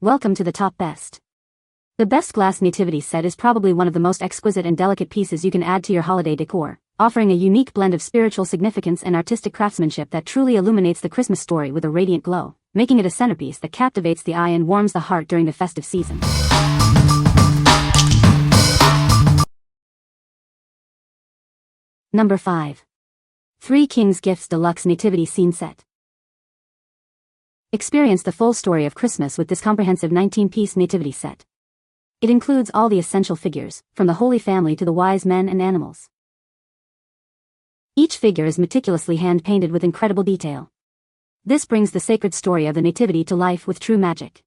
Welcome to the top best. The best Glass Nativity set is probably one of the most exquisite and delicate pieces you can add to your holiday decor, offering a unique blend of spiritual significance and artistic craftsmanship that truly illuminates the Christmas story with a radiant glow, making it a centerpiece that captivates the eye and warms the heart during the festive season. Number 5. Three Kings Gifts Deluxe Nativity Scene Set. Experience the full story of Christmas with this comprehensive 19-piece nativity set. It includes all the essential figures, from the Holy Family to the wise men and animals. Each figure is meticulously hand-painted with incredible detail. This brings the sacred story of the Nativity to life with true magic.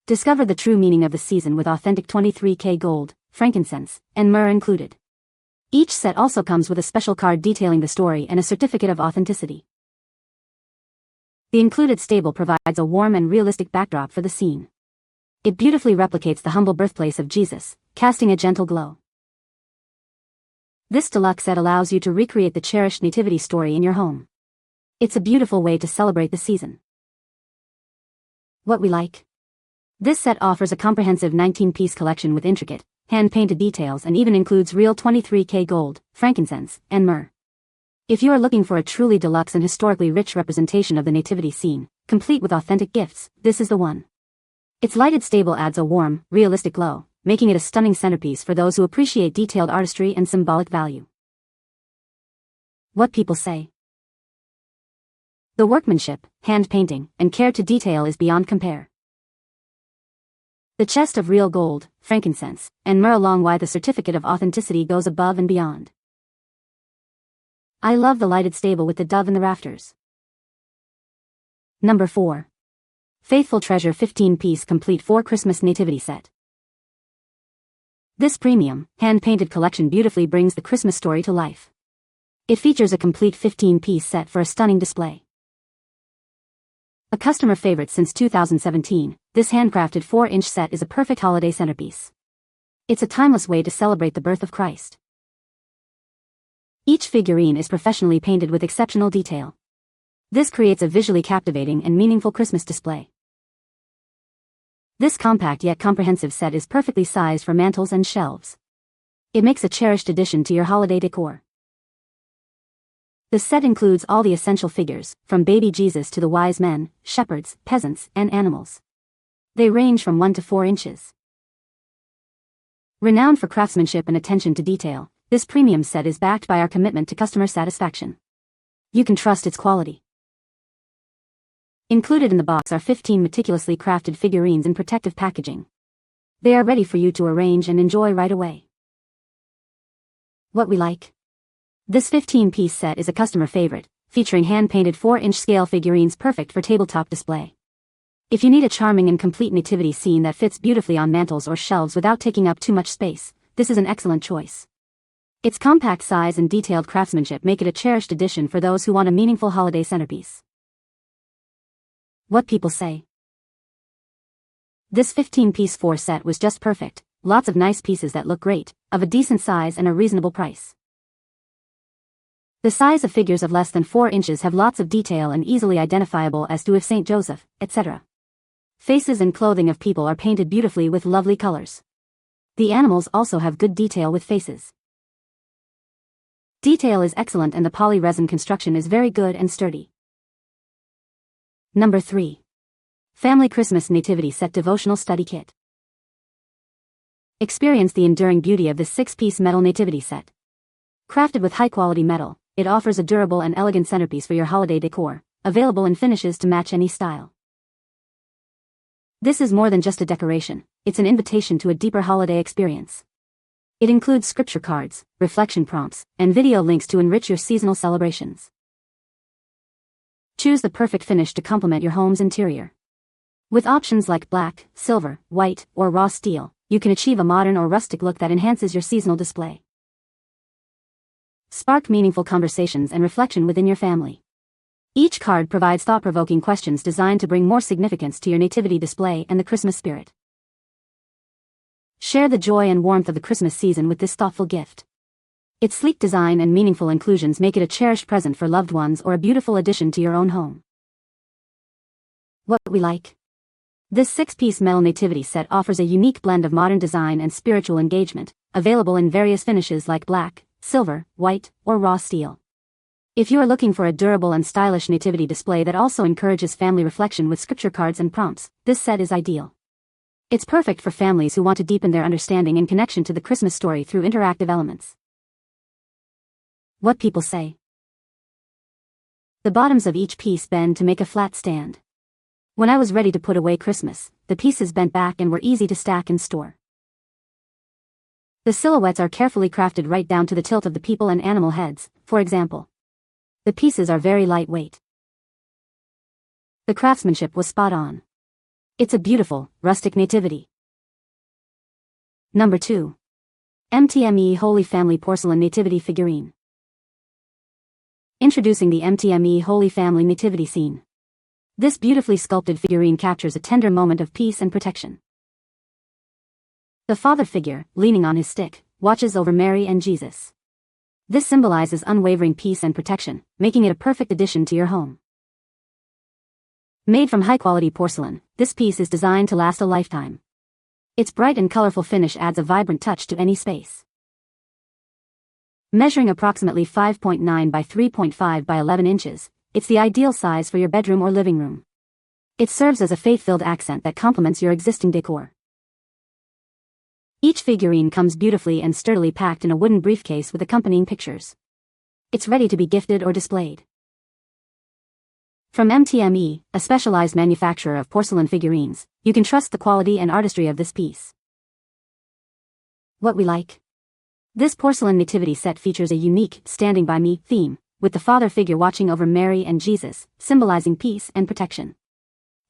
Discover the true meaning of the season with authentic 23K gold, frankincense, and myrrh included. Each set also comes with a special card detailing the story and a certificate of authenticity. The included stable provides a warm and realistic backdrop for the scene. It beautifully replicates the humble birthplace of Jesus, casting a gentle glow. This deluxe set allows you to recreate the cherished nativity story in your home. It's a beautiful way to celebrate the season. What we like? This set offers a comprehensive 19-piece collection with intricate, hand-painted details and even includes real 23K gold, frankincense, and myrrh. If you are looking for a truly deluxe and historically rich representation of the nativity scene, complete with authentic gifts, this is the one. Its lighted stable adds a warm, realistic glow, making it a stunning centerpiece for those who appreciate detailed artistry and symbolic value. What people say. The workmanship, hand-painting, and care to detail is beyond compare. The chest of real gold, frankincense, and myrrh along with the certificate of authenticity goes above and beyond. I love the lighted stable with the dove in the rafters. Number 4. Faithful Treasure 15-piece complete 4 Christmas nativity set. This premium, hand-painted collection beautifully brings the Christmas story to life. It features a complete 15-piece set for a stunning display. A customer favorite since 2017, this handcrafted 4-inch set is a perfect holiday centerpiece. It's a timeless way to celebrate the birth of Christ. Each figurine is professionally painted with exceptional detail. This creates a visually captivating and meaningful Christmas display. This compact yet comprehensive set is perfectly sized for mantels and shelves. It makes a cherished addition to your holiday decor. The set includes all the essential figures, from baby Jesus to the wise men, shepherds, peasants, and animals. They range from 1 to 4 inches. Renowned for craftsmanship and attention to detail, this premium set is backed by our commitment to customer satisfaction. You can trust its quality. Included in the box are 15 meticulously crafted figurines in protective packaging. They are ready for you to arrange and enjoy right away. What we like? This 15-piece set is a customer favorite, featuring hand-painted 4-inch scale figurines perfect for tabletop display. If you need a charming and complete nativity scene that fits beautifully on mantels or shelves without taking up too much space, this is an excellent choice. Its compact size and detailed craftsmanship make it a cherished addition for those who want a meaningful holiday centerpiece. What people say. This 15-piece 4 set was just perfect, lots of nice pieces that look great, of a decent size and a reasonable price. The size of figures of less than 4 inches have lots of detail and easily identifiable as to if Saint Joseph, etc. Faces and clothing of people are painted beautifully with lovely colors. The animals also have good detail with faces. Detail is excellent and the poly-resin construction is very good and sturdy. Number 3. Family Christmas Nativity Set Devotional Study Kit. Experience the enduring beauty of this 6-piece metal nativity set. Crafted with high-quality metal, it offers a durable and elegant centerpiece for your holiday decor, available in finishes to match any style. This is more than just a decoration, it's an invitation to a deeper holiday experience. It includes scripture cards, reflection prompts, and video links to enrich your seasonal celebrations. Choose the perfect finish to complement your home's interior. With options like black, silver, white, or raw steel, you can achieve a modern or rustic look that enhances your seasonal display. Spark meaningful conversations and reflection within your family. Each card provides thought-provoking questions designed to bring more significance to your nativity display and the Christmas spirit. Share the joy and warmth of the Christmas season with this thoughtful gift. Its sleek design and meaningful inclusions make it a cherished present for loved ones or a beautiful addition to your own home. What we like? This 6-piece metal nativity set offers a unique blend of modern design and spiritual engagement, available in various finishes like black, silver, white, or raw steel. If you are looking for a durable and stylish nativity display that also encourages family reflection with scripture cards and prompts, this set is ideal. It's perfect for families who want to deepen their understanding and connection to the Christmas story through interactive elements. What people say. The bottoms of each piece bend to make a flat stand. When I was ready to put away Christmas, the pieces bent back and were easy to stack and store. The silhouettes are carefully crafted right down to the tilt of the people and animal heads, for example. The pieces are very lightweight. The craftsmanship was spot on. It's a beautiful, rustic nativity. Number 2. MTME Holy Family Porcelain Nativity Figurine. Introducing the MTME Holy Family Nativity Scene. This beautifully sculpted figurine captures a tender moment of peace and protection. The father figure, leaning on his stick, watches over Mary and Jesus. This symbolizes unwavering peace and protection, making it a perfect addition to your home. Made from high-quality porcelain, this piece is designed to last a lifetime. Its bright and colorful finish adds a vibrant touch to any space. Measuring approximately 5.9 by 3.5 by 11 inches, it's the ideal size for your bedroom or living room. It serves as a faith-filled accent that complements your existing decor. Each figurine comes beautifully and sturdily packed in a wooden briefcase with accompanying pictures. It's ready to be gifted or displayed. From MTME, a specialized manufacturer of porcelain figurines, you can trust the quality and artistry of this piece. What we like. This porcelain nativity set features a unique "Standing by Me" theme, with the father figure watching over Mary and Jesus, symbolizing peace and protection.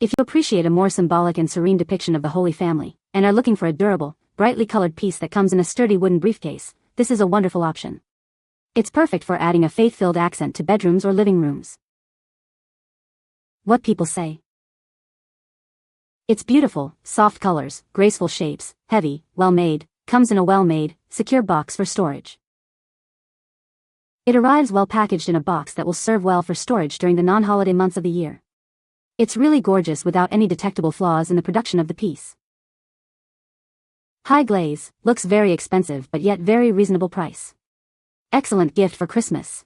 If you appreciate a more symbolic and serene depiction of the Holy Family, and are looking for a durable, brightly colored piece that comes in a sturdy wooden briefcase, this is a wonderful option. It's perfect for adding a faith-filled accent to bedrooms or living rooms. What people say. It's beautiful, soft colors, graceful shapes, heavy, well-made, comes in a well-made, secure box for storage. It arrives well packaged in a box that will serve well for storage during the non-holiday months of the year. It's really gorgeous without any detectable flaws in the production of the piece. High glaze, looks very expensive but yet very reasonable price. Excellent gift for Christmas.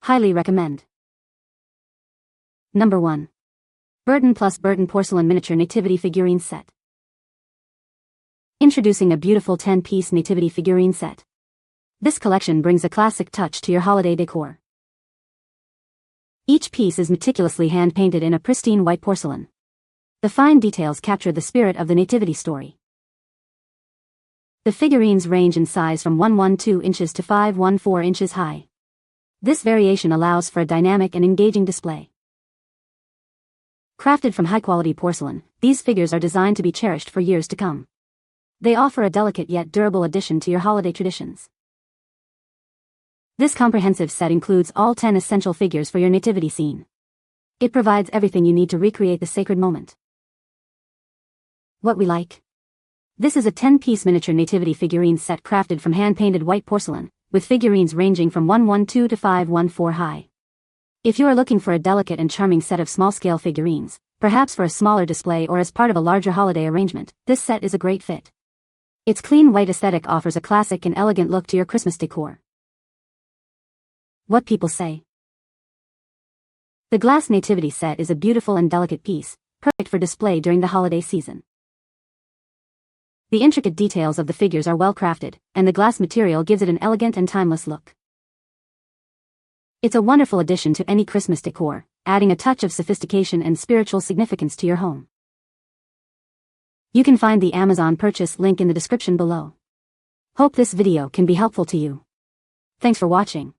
Highly recommend. Number 1. burton+BURTON Porcelain Miniature Nativity Figurine Set. Introducing a beautiful 10-piece nativity figurine set. This collection brings a classic touch to your holiday decor. Each piece is meticulously hand-painted in a pristine white porcelain. The fine details capture the spirit of the nativity story. The figurines range in size from 112 inches to 514 inches high. This variation allows for a dynamic and engaging display. Crafted from high-quality porcelain, these figures are designed to be cherished for years to come. They offer a delicate yet durable addition to your holiday traditions. This comprehensive set includes all 10 essential figures for your nativity scene. It provides everything you need to recreate the sacred moment. What we like. This is a 10-piece miniature nativity figurine set crafted from hand-painted white porcelain, with figurines ranging from 112 to 514 high. If you are looking for a delicate and charming set of small-scale figurines, perhaps for a smaller display or as part of a larger holiday arrangement, this set is a great fit. Its clean white aesthetic offers a classic and elegant look to your Christmas decor. What people say. The Glass Nativity Set is a beautiful and delicate piece, perfect for display during the holiday season. The intricate details of the figures are well crafted, and the glass material gives it an elegant and timeless look. It's a wonderful addition to any Christmas decor, adding a touch of sophistication and spiritual significance to your home. You can find the Amazon purchase link in the description below. Hope this video can be helpful to you. Thanks for watching.